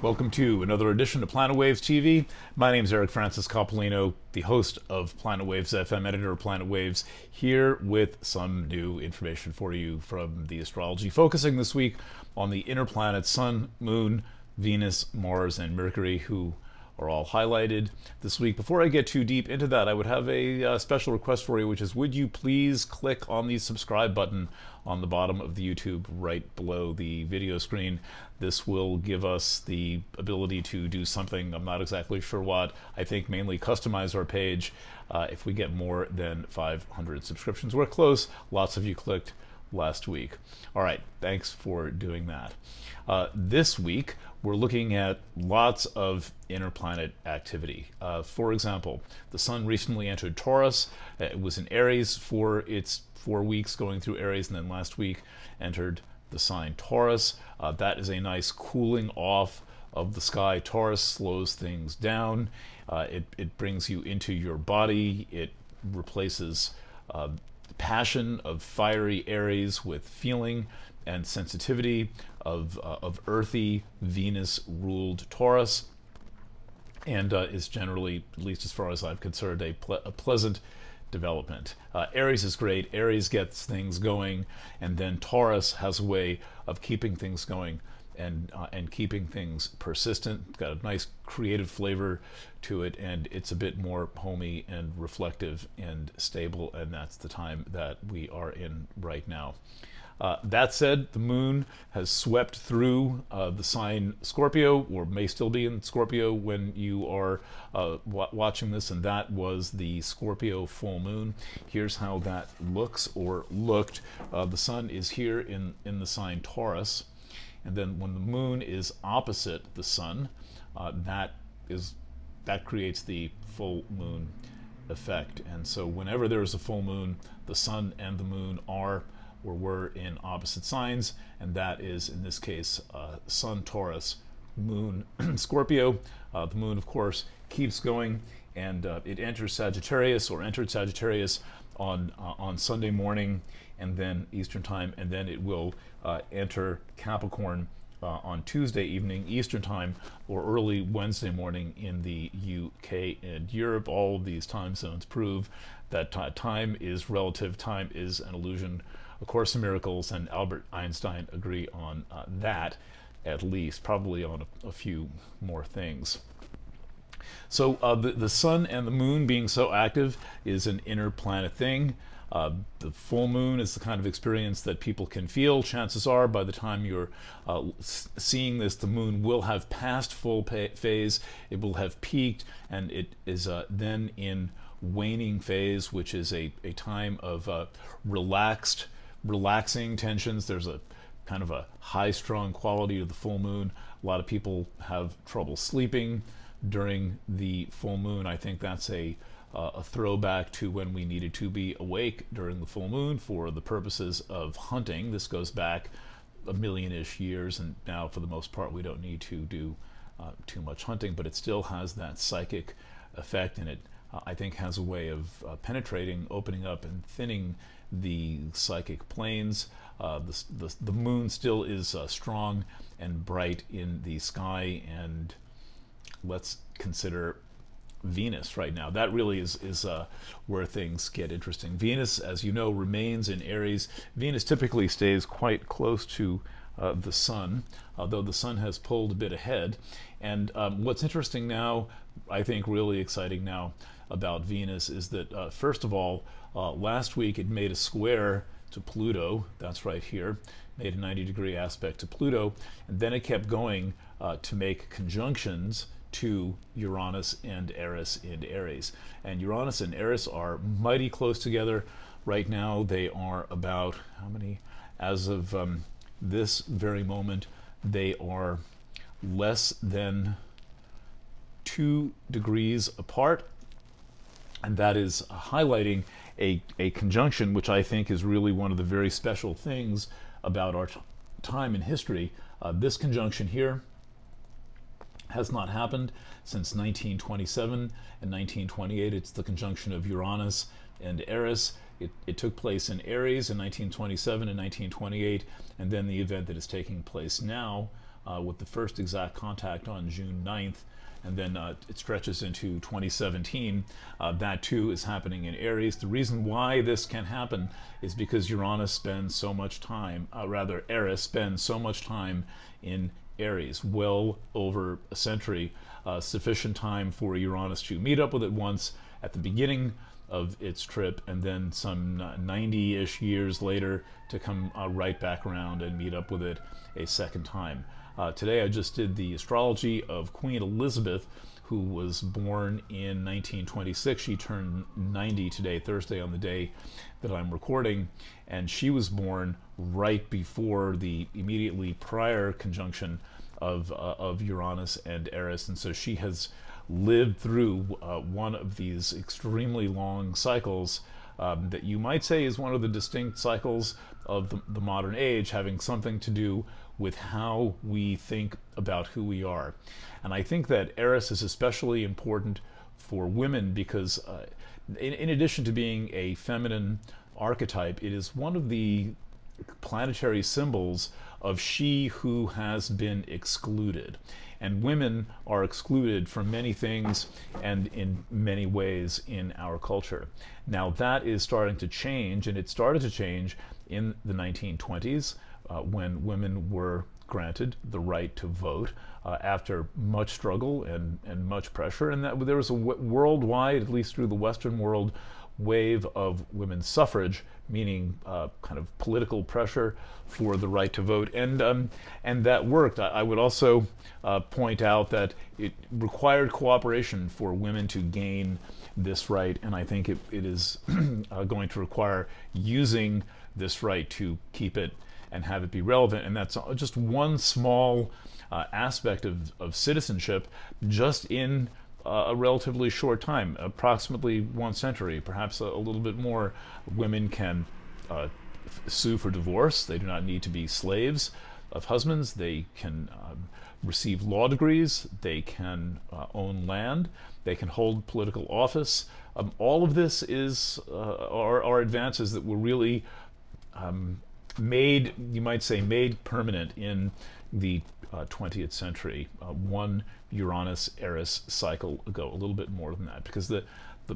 Welcome to another edition of Planet Waves TV. My name is Eric Francis Coppolino, the host of Planet Waves FM, editor of Planet Waves, here with some new information for you from the astrology, focusing this week on the inner planets, Sun, Moon, Venus, Mars, and Mercury, who are all highlighted this week. Before I get too deep into that, I would have a special request for you, which is would you please click on the subscribe button on the bottom of the YouTube right below the video screen. This will give us the ability to do something, I'm not exactly sure what, I think mainly customize our page if we get more than 500 subscriptions. We're close, lots of you clicked last week. All right, thanks for doing that. This week, we're looking at lots of inner planet activity. For example, the Sun recently entered Taurus. It was in Aries for its 4 weeks, going through Aries, and then last week entered the sign Taurus. That is a nice cooling off of the sky. Taurus slows things down. It brings you into your body. It replaces passion of fiery Aries with feeling and sensitivity of earthy Venus-ruled Taurus, and is generally, at least as far as I'm concerned, a pleasant development. Aries is great. Aries gets things going, and then Taurus has a way of keeping things going and keeping things persistent. It's got a nice creative flavor to it, and it's a bit more homey and reflective and stable, and that's the time that we are in right now. That said, the moon has swept through the sign Scorpio, or may still be in Scorpio when you are watching this, and that was the Scorpio full moon. Here's how that looks, or looked. The sun is here in the sign Taurus, and then when the moon is opposite the sun, that creates the full moon effect. And so whenever there is a full moon, the sun and the moon are or were in opposite signs, and that is, in this case, Sun Taurus, Moon Scorpio. The moon, of course, keeps going, and it enters Sagittarius, or entered Sagittarius on Sunday morning, and then Eastern time, and then it will enter Capricorn on Tuesday evening Eastern time, or early Wednesday morning in the UK and Europe. All of these time zones prove that time is relative, time is an illusion. A Course in Miracles and Albert Einstein agree on that, at least, probably on a few more things. So the sun and the moon being so active is an inner planet thing. The full moon is the kind of experience that people can feel. Chances are, by the time you're seeing this, the moon will have passed full phase, it will have peaked, and it is then in waning phase, which is a time of relaxing tensions. There's a kind of a high-strung quality to the full moon. A lot of people have trouble sleeping during the full moon. I think that's a throwback to when we needed to be awake during the full moon for the purposes of hunting. This goes back a million-ish years, and now for the most part we don't need to do too much hunting, but it still has that psychic effect, and it I think has a way of penetrating, opening up, and thinning the psychic planes. The moon still is strong and bright in the sky, and let's consider Venus right now. That really is where things get interesting. Venus, as you know, remains in Aries. Venus typically stays quite close to the sun, though the sun has pulled a bit ahead. And what's interesting now, I think really exciting now about Venus, is that first of all, last week it made a square to Pluto. That's right here, made a 90-degree aspect to Pluto, and then it kept going to make conjunctions to Uranus and Eris in Aries. And Uranus and Eris are mighty close together right now. They are about, how many, as of this very moment, they are less than 2 degrees apart, and that is highlighting a conjunction which I think is really one of the very special things about our time in history. This conjunction here has not happened since 1927 and 1928. It's the conjunction of Uranus and Eris. It took place in Aries in 1927 and 1928, and then the event that is taking place now with the first exact contact on June 9th. And then it stretches into 2017. That too is happening in Aries. The reason why this can happen is because Uranus spends so much time, Eris spends so much time in Aries, well over a century, sufficient time for Uranus to meet up with it once at the beginning of its trip, and then some 90-ish years later to come right back around and meet up with it a second time. Today I just did the astrology of Queen Elizabeth, who was born in 1926. She turned 90 today, Thursday, on the day that I'm recording, and she was born right before the immediately prior conjunction of Uranus and Eris, and so she has lived through one of these extremely long cycles that you might say is one of the distinct cycles of the modern age, having something to do with how we think about who we are. And I think that Eris is especially important for women because in addition to being a feminine archetype, it is one of the planetary symbols of she who has been excluded. And women are excluded from many things and in many ways in our culture. Now that is starting to change, and it started to change in the 1920s when women were granted the right to vote after much struggle and much pressure, and that there was a worldwide, at least through the Western world, wave of women's suffrage, meaning kind of political pressure for the right to vote, and that worked. I would also point out that it required cooperation for women to gain this right, and I think it is going to require using this right to keep it and have it be relevant. And that's just one small aspect of citizenship, just in a relatively short time, approximately 1 century, perhaps a little bit more. Women can sue for divorce. They do not need to be slaves of husbands. They can receive law degrees. They can own land. They can hold political office. All of this are advances that were really made, you might say, made permanent in the 20th century, one Uranus-Eris cycle ago, a little bit more than that, because the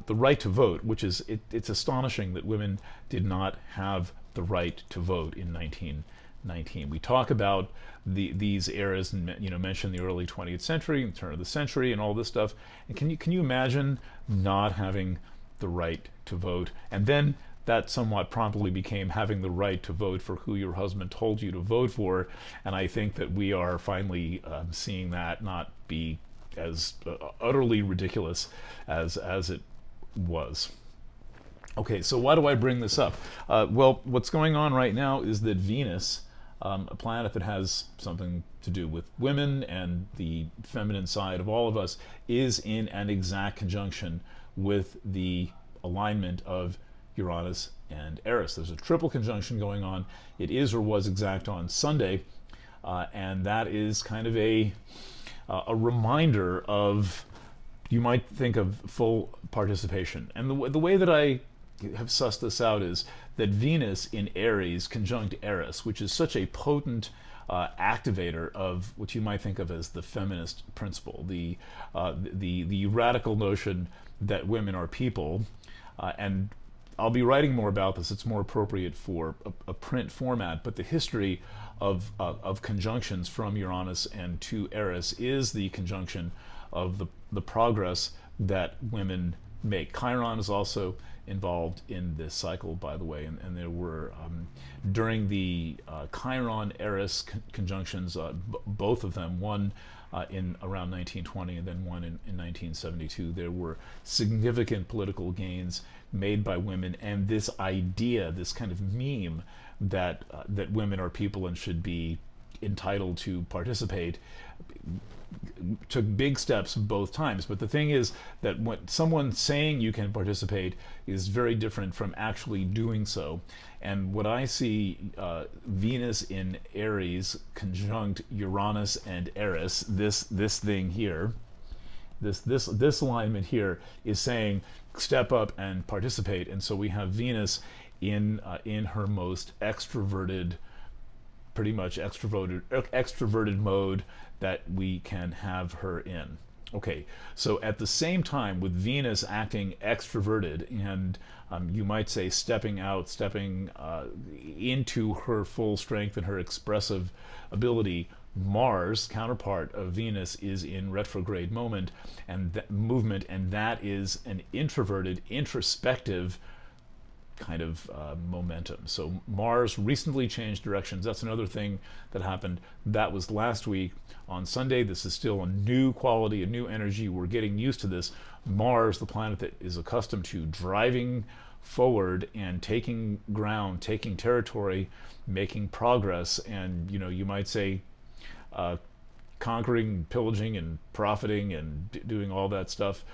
right to vote, which is, it's astonishing that women did not have the right to vote in 1919. We talk about these eras and mention the early 20th century, the turn of the century, and all this stuff. And can you imagine not having the right to vote? And then that somewhat promptly became having the right to vote for who your husband told you to vote for. And I think that we are finally seeing that not be as utterly ridiculous as it was. Okay, so why do I bring this up? Well, what's going on right now is that Venus, a planet that has something to do with women and the feminine side of all of us, is in an exact conjunction with the alignment of Uranus and Eris. There's a triple conjunction going on. It is or was exact on Sunday, and that is kind of a reminder of, you might think of, full participation. And the way that I have sussed this out is that Venus in Aries conjunct Eris, which is such a potent activator of what you might think of as the feminist principle, the radical notion that women are people, and I'll be writing more about this. It's more appropriate for a print format, but the history of conjunctions from Uranus and to Eris is the conjunction of the progress that women make. Chiron is also involved in this cycle, by the way, and there were, during the Chiron-Eris conjunctions, both of them, one in around 1920 and then one in 1972, there were significant political gains made by women, and this idea, this kind of meme that women are people and should be entitled to participate, took big steps both times. But the thing is that when someone saying you can participate is very different from actually doing so. And what I see, Venus in Aries conjunct Uranus and Eris, this thing here, this alignment here is saying step up and participate. And so we have Venus in her most extroverted pretty much extroverted mode that we can have her in. Okay, so at the same time, with Venus acting extroverted and you might say stepping into her full strength and her expressive ability, Mars, counterpart of Venus, is in retrograde movement, and that is an introverted, introspective kind of momentum. So Mars recently changed directions. That's another thing that happened. That was last week on Sunday. This is still a new quality, a new energy. We're getting used to this. Mars, the planet that is accustomed to driving forward and taking ground, taking territory, making progress, and you might say conquering, pillaging, and profiting, and doing all that stuff,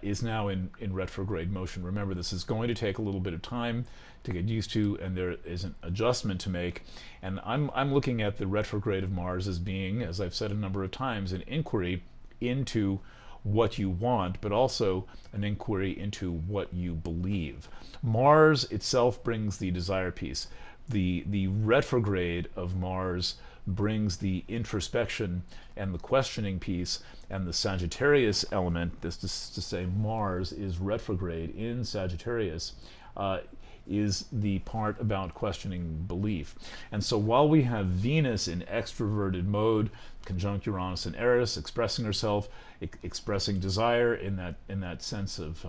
is now in retrograde motion. Remember, this is going to take a little bit of time to get used to, and there is an adjustment to make. And I'm looking at the retrograde of Mars as being, as I've said a number of times, an inquiry into what you want, but also an inquiry into what you believe. Mars itself brings the desire piece. The retrograde of Mars brings the introspection and the questioning piece, and the Sagittarius element, this is to say Mars is retrograde in Sagittarius, is the part about questioning belief. And so while we have Venus in extroverted mode, conjunct Uranus and Eris, expressing herself, expressing desire in that sense of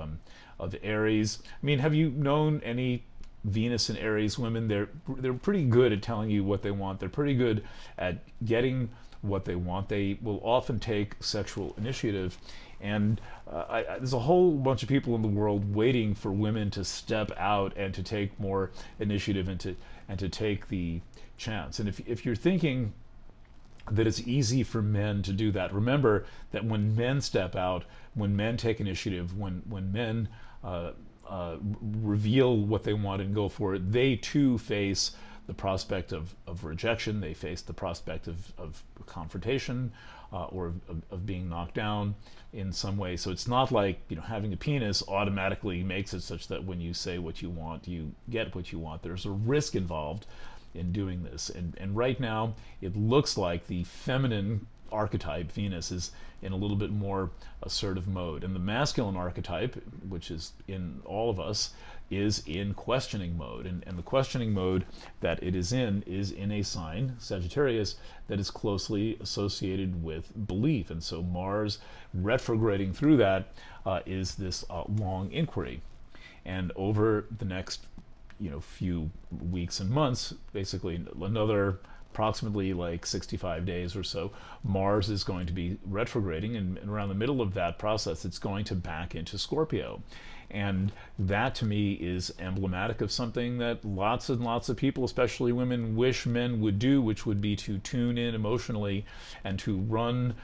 Aries. I mean, have you known any Venus and Aries women? They're pretty good at telling you what they want. They're pretty good at getting what they want. They will often take sexual initiative, and there's a whole bunch of people in the world waiting for women to step out and to take more initiative and to take the chance. And if you're thinking that it's easy for men to do that, remember that when men step out, when men take initiative, when men reveal what they want and go for it, they too face the prospect of rejection. They face the prospect of confrontation, or of being knocked down in some way. So it's not like having a penis automatically makes it such that when you say what you want, you get what you want. There's a risk involved in doing this, and right now it looks like the feminine archetype, Venus, is in a little bit more assertive mode, and the masculine archetype, which is in all of us, is in questioning mode, and the questioning mode that it is in a sign, Sagittarius, that is closely associated with belief. And so Mars retrograding through that is this long inquiry, and over the next few weeks and months, basically another approximately like 65 days or so, Mars is going to be retrograding, and around the middle of that process, it's going to back into Scorpio. And that to me is emblematic of something that lots and lots of people, especially women, wish men would do, which would be to tune in emotionally and to run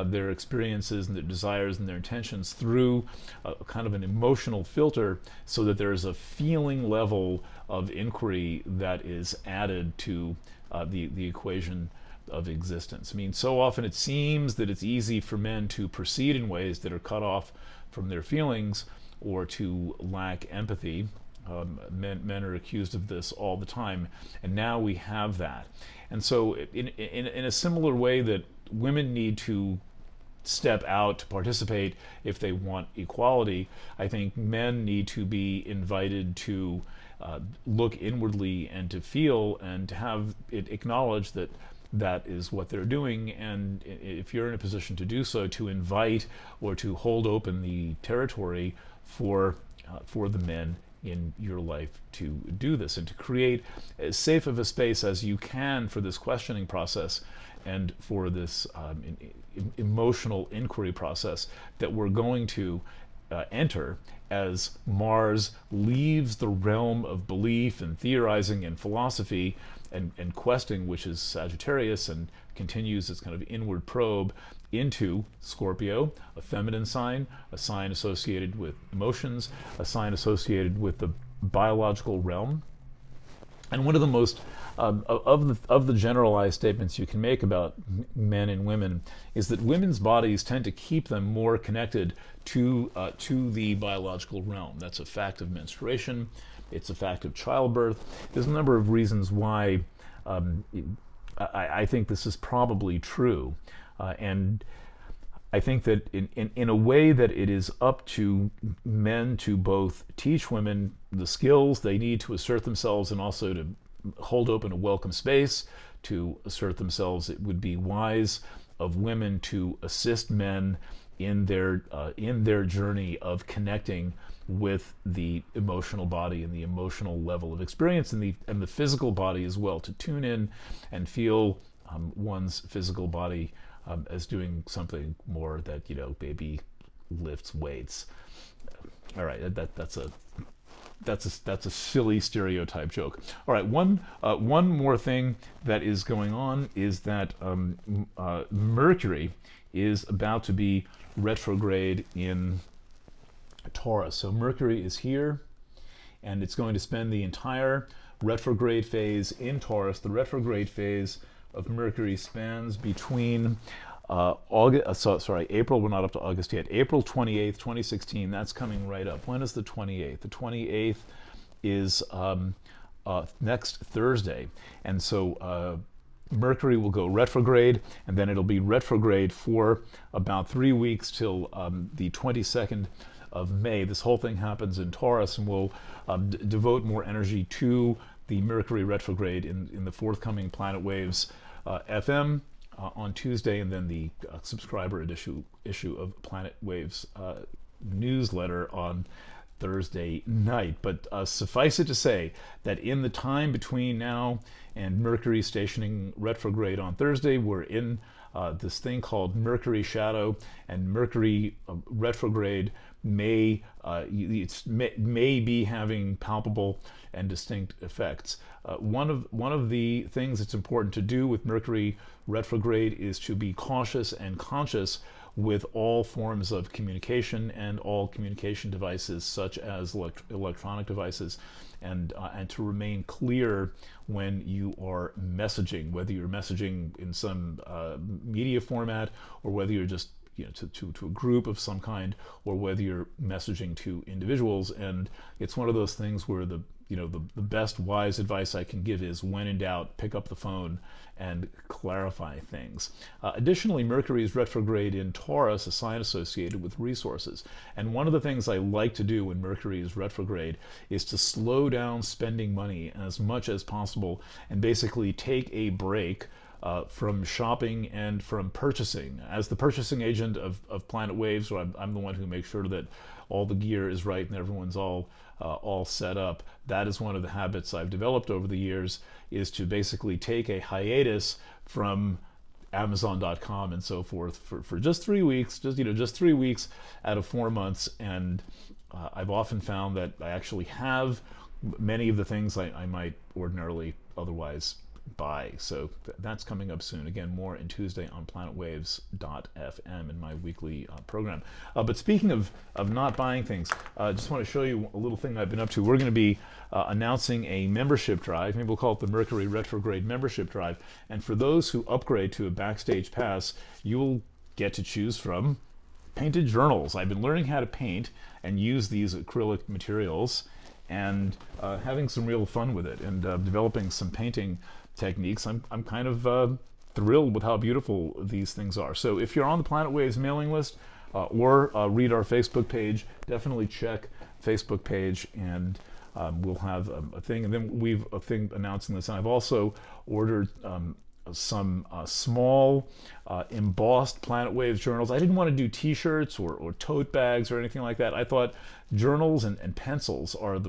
their experiences and their desires and their intentions through a kind of an emotional filter, so that there's a feeling level of inquiry that is added to the equation of existence. I mean, so often it seems that it's easy for men to proceed in ways that are cut off from their feelings, or to lack empathy. Men are accused of this all the time, and now we have that. And so in a similar way that women need to step out to participate if they want equality, I think men need to be invited to look inwardly and to feel and to have it acknowledged that that is what they're doing, and if you're in a position to do so, to invite or to hold open the territory for the men in your life to do this, and to create as safe of a space as you can for this questioning process and for this emotional inquiry process that we're going to enter as Mars leaves the realm of belief and theorizing and philosophy and questing, which is Sagittarius, and continues its kind of inward probe into Scorpio, a feminine sign, a sign associated with emotions, a sign associated with the biological realm. And one of the most of the generalized statements you can make about men and women is that women's bodies tend to keep them more connected to the biological realm. That's a fact of menstruation. It's a fact of childbirth. There's a number of reasons why I think this is probably true. And I think that in a way that it is up to men to both teach women the skills they need to assert themselves and also to hold open a welcome space to assert themselves. It would be wise of women to assist men in their journey of connecting with the emotional body and the emotional level of experience and the physical body as well, to tune in and feel one's physical body as doing something more that, maybe lifts weights. All right, that's a silly stereotype joke. All right, one more thing that is going on is that Mercury is about to be retrograde in Taurus. So Mercury is here, and it's going to spend the entire retrograde phase in Taurus. The retrograde phase of Mercury spans between April, we're not up to August yet. April 28th, 2016, that's coming right up. When is the 28th? The 28th is next Thursday. And so Mercury will go retrograde, and then it'll be retrograde for about 3 weeks till the 22nd of May. This whole thing happens in Taurus, and we'll devote more energy to the Mercury retrograde in the forthcoming Planet Waves FM on Tuesday, and then the subscriber issue of Planet Waves newsletter on Thursday night. But suffice it to say that in the time between now and Mercury stationing retrograde on Thursday, we're in this thing called Mercury shadow, and Mercury retrograde may be having palpable and distinct effects. One of the things that's important to do with Mercury retrograde is to be cautious and conscious with all forms of communication and all communication devices, such as electronic devices, and to remain clear when you are messaging, whether you're messaging in some media format or whether you're just to a group of some kind, or whether you're messaging to individuals. And it's one of those things where the best wise advice I can give is, when in doubt, pick up the phone and clarify things. Additionally, Mercury is retrograde in Taurus, a sign associated with resources. And one of the things I like to do when Mercury is retrograde is to slow down spending money as much as possible and basically take a break from shopping and from purchasing. As the purchasing agent of Planet Waves, so I'm the one who makes sure that all the gear is right and everyone's all set up. That is one of the habits I've developed over the years, is to basically take a hiatus from Amazon.com and so forth for just 3 weeks, just 3 weeks out of 4 months. And I've often found that I actually have many of the things I might ordinarily otherwise buy. So that's coming up soon. Again, more in Tuesday on planetwaves.fm in my weekly program. But speaking of not buying things, I just want to show you a little thing I've been up to. We're going to be announcing a membership drive. Maybe we'll call it the Mercury Retrograde Membership Drive. And for those who upgrade to a Backstage Pass, you will get to choose from painted journals. I've been learning how to paint and use these acrylic materials, and having some real fun with it, and developing some painting techniques. I'm kind of thrilled with how beautiful these things are. So if you're on the Planet Waves mailing list or read our Facebook page, definitely check Facebook page, and we'll have a thing. And then we've a thing announcing this. And I've also ordered some small embossed Planet Waves journals. I didn't want to do t-shirts or tote bags or anything like that. I thought journals and pencils are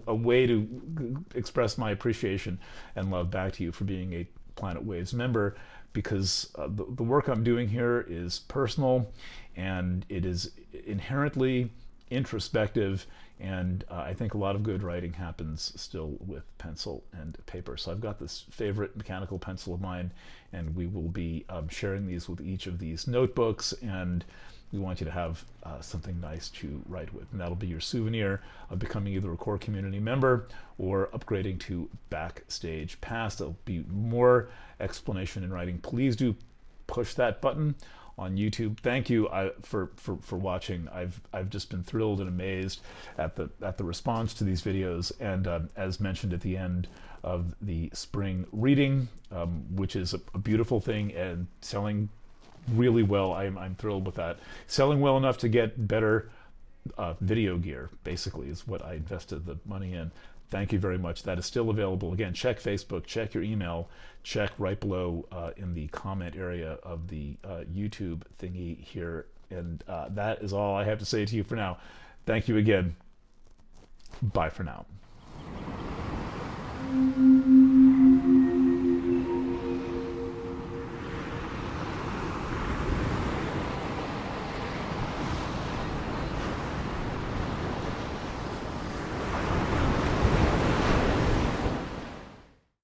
a way to express my appreciation and love back to you for being a Planet Waves member, because the work I'm doing here is personal, and it is inherently introspective, and I think a lot of good writing happens still with pencil and paper. So I've got this favorite mechanical pencil of mine, and we will be sharing these with each of these notebooks, and we want you to have something nice to write with. And that'll be your souvenir of becoming either a core community member or upgrading to Backstage Pass. There'll be more explanation in writing. Please do push that button on YouTube. Thank you for watching. I've just been thrilled and amazed at the response to these videos, and as mentioned at the end of the spring reading, which is a beautiful thing and selling really well. I'm thrilled with that. Selling well enough to get better video gear, basically, is what I invested the money in. Thank you very much. That is still available. Again, check Facebook, check your email, check right below in the comment area of the YouTube thingy here. And that is all I have to say to you for now. Thank you again. Bye for now.